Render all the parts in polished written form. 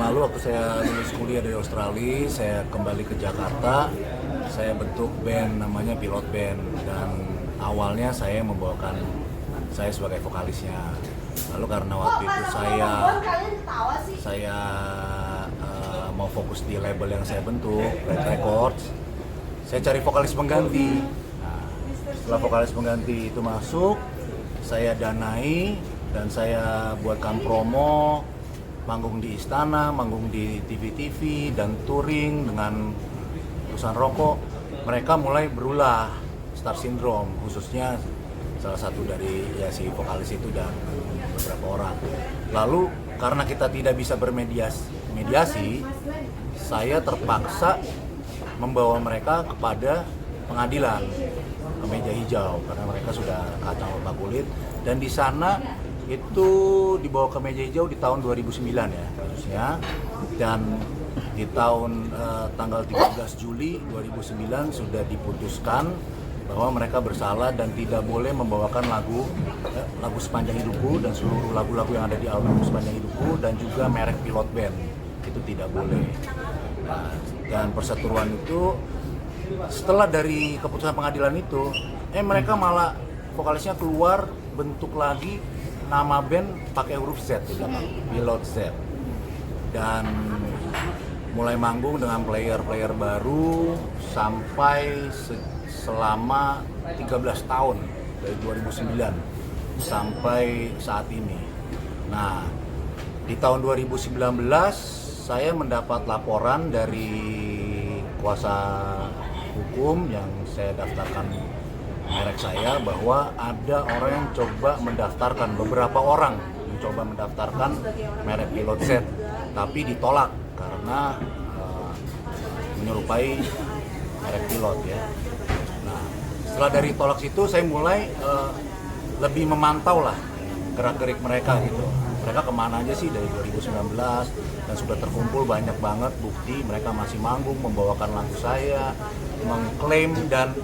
lalu waktu saya lulus kuliah dari Australia, saya kembali ke Jakarta. Saya bentuk band namanya Pilot Band, dan awalnya saya membawakan saya sebagai vokalisnya. Lalu karena waktu itu saya mau fokus di label yang saya bentuk, Red Records, saya cari vokalis pengganti. Nah, setelah vokalis pengganti itu masuk, saya danai dan saya buatkan promo, manggung di istana, manggung di TV-TV, dan touring dengan perusahaan rokok. Mereka mulai berulah Star Syndrome, khususnya salah satu dari si vokalis itu dan beberapa orang. Lalu karena kita tidak bisa bermediasi, saya terpaksa membawa mereka kepada pengadilan, ke meja hijau, karena mereka sudah kacang lupa kulit. Dan di sana itu dibawa ke meja hijau di tahun 2009 ya kasusnya, dan di tahun tanggal 13 Juli 2009 sudah diputuskan bahwa mereka bersalah dan tidak boleh membawakan lagu Sepanjang Hidupku dan seluruh lagu-lagu yang ada di album Sepanjang Hidupku, dan juga merek Pilot Band itu tidak boleh. Nah, dan perseteruan itu setelah dari keputusan pengadilan itu, mereka malah vokalisnya keluar bentuk lagi nama band pakai huruf Z di belakang, Pilot Z, dan mulai manggung dengan player baru sampai selama 13 tahun dari 2009 sampai saat ini. Nah, di tahun 2019 saya mendapat laporan dari kuasa hukum yang saya daftarkan merek saya bahwa ada orang yang beberapa orang mencoba mendaftarkan merek Pilot Z, tapi ditolak karena menyerupai merek Pilot ya. Nah, setelah dari tolak situ saya mulai lebih memantau lah gerak-gerik mereka gitu. Mereka kemana aja sih dari 2019, dan sudah terkumpul banyak banget bukti mereka masih manggung, membawakan lagu saya, mengklaim, dan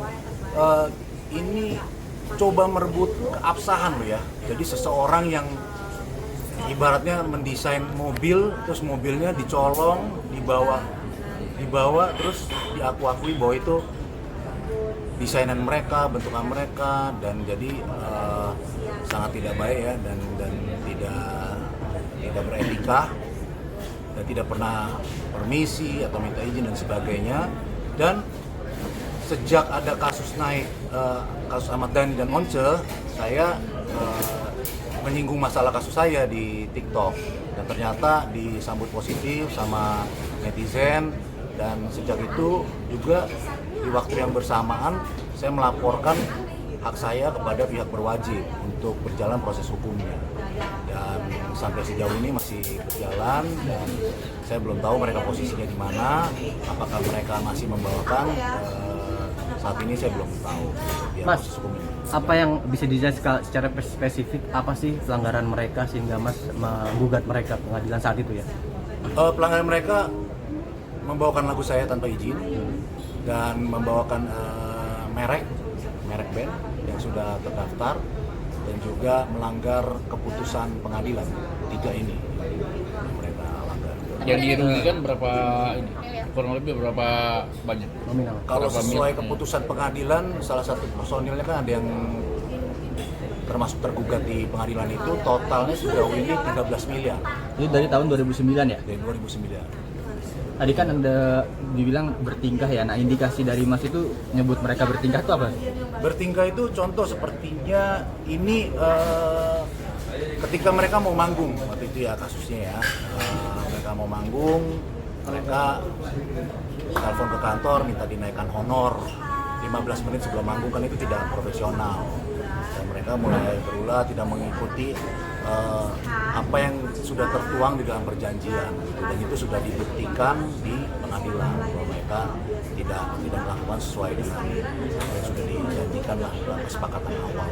ini coba merebut keabsahan loh ya. Jadi seseorang yang ibaratnya mendesain mobil, terus mobilnya dicolong, dibawa terus diakui bahwa itu desainan mereka, bentukan mereka, dan jadi sangat tidak baik ya, dan tidak beretika, dan tidak pernah permisi atau minta izin dan sebagainya. Dan sejak ada kasus naik, kasus Ahmad Dhani dan Once, saya menyinggung masalah kasus saya di TikTok, dan ternyata disambut positif sama netizen. Dan sejak itu juga di waktu yang bersamaan saya melaporkan hak saya kepada pihak berwajib untuk berjalan proses hukumnya, dan sampai sejauh ini masih berjalan, dan saya belum tahu mereka posisinya di mana, apakah mereka masih membawakan. Saat ini saya belum tahu Mas, proses hukumnya. Apa yang bisa dijelaskan secara spesifik, apa sih pelanggaran mereka sehingga Mas menggugat mereka pengadilan saat itu ya? Pelanggaran mereka membawakan lagu saya tanpa izin, dan membawakan merek band yang sudah terdaftar, dan juga melanggar keputusan pengadilan. Tiga ini yang mereka langgar. Yang dirugikan berapa ini? Kurang lebih berapa banyak? Nominal. Kalau Berapa sesuai mil? keputusan pengadilan, salah satu personilnya kan ada yang termasuk tergugat di pengadilan itu, totalnya sejauh ini 13 miliar Itu dari tahun 2009 ya? dari 2009. Tadi kan Anda dibilang bertingkah ya, nah indikasi dari Mas itu nyebut mereka bertingkah itu apa? Bertingkah itu contoh sepertinya ini ketika mereka mau manggung waktu itu ya kasusnya ya, mereka mau manggung, mereka telepon ke kantor minta dinaikkan honor 15 menit sebelum manggung, kan itu tidak profesional, dan mereka mulai berulah tidak mengikuti apa yang sudah tertuang di dalam perjanjian gitu. Dan itu sudah dibuktikan di pengadilan bahwa mereka tidak melakukan sesuai dengan yang sudah dijanjikan lah dalam kesepakatan awal.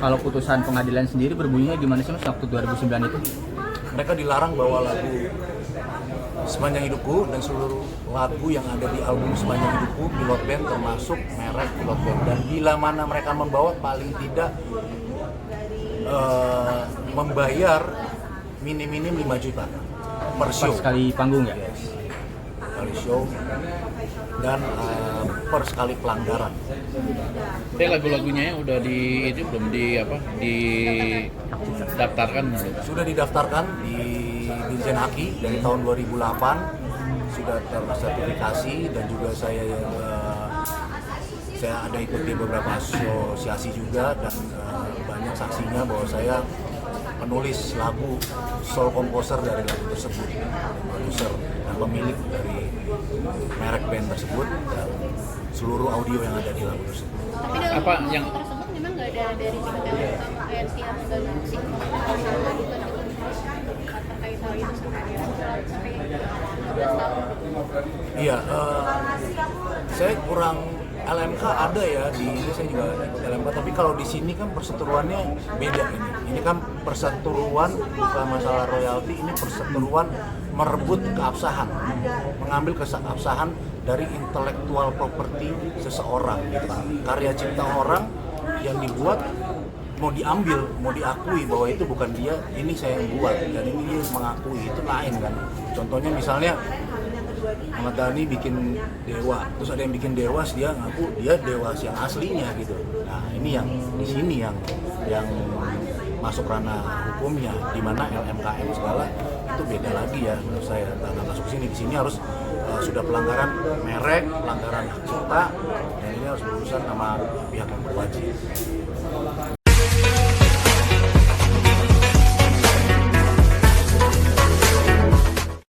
Kalau putusan pengadilan sendiri berbunyinya gimana sih Mas waktu 2009 itu? Mereka dilarang bawa lagu Sepanjang Hidupku dan seluruh lagu yang ada di album Sepanjang Hidupku Pilot Band, termasuk merek Pilot Band, dan bila mana mereka membawa paling tidak membayar minim 5 juta per show. sekali panggung ya. Yes. Kali show dan per sekali pelanggaran. Tapi lagu-lagunya udah di itu belum di apa? Di daftarkan belum? Sudah didaftarkan di Dirjen Haki dari tahun 2008, sudah tersertifikasi, dan juga saya ada ikut di beberapa asosiasi juga, dan banyak saksinya bahwa saya penulis lagu, sole composer dari lagu tersebut, produser dan pemilik dari merek band tersebut, dan seluruh audio yang ada di lagu tersebut. Tapi dalam Apa lagu yang- tersebut memang nggak ada dari pihak yang utama kayak tiap dan musik sama gitu terkait hal itu sampai 15 tahun. Iya, saya kurang LMK ada ya di ini, saya juga ikut LMK, tapi kalau di sini kan perseteruannya beda ini. Ini kan perseteruan bukan masalah royalti, ini perseteruan merebut keabsahan, mengambil keabsahan dari intellectual property seseorang, gitu. Karya cipta orang yang dibuat mau diambil, mau diakui bahwa itu bukan dia, ini saya yang buat, dan ini dia mengakui, itu lain kan. Contohnya misalnya Ahmad Dhani bikin Dewa, terus ada yang bikin Dewas, dia ngaku dia Dewas yang aslinya gitu. Nah ini yang di sini yang masuk ranah hukumnya, di mana LMKM segala itu beda lagi ya menurut saya. Karena masuk sini, di sini harus sudah pelanggaran merek, pelanggaran hak cipta, dan ini harus berurusan sama pihak yang berwajib.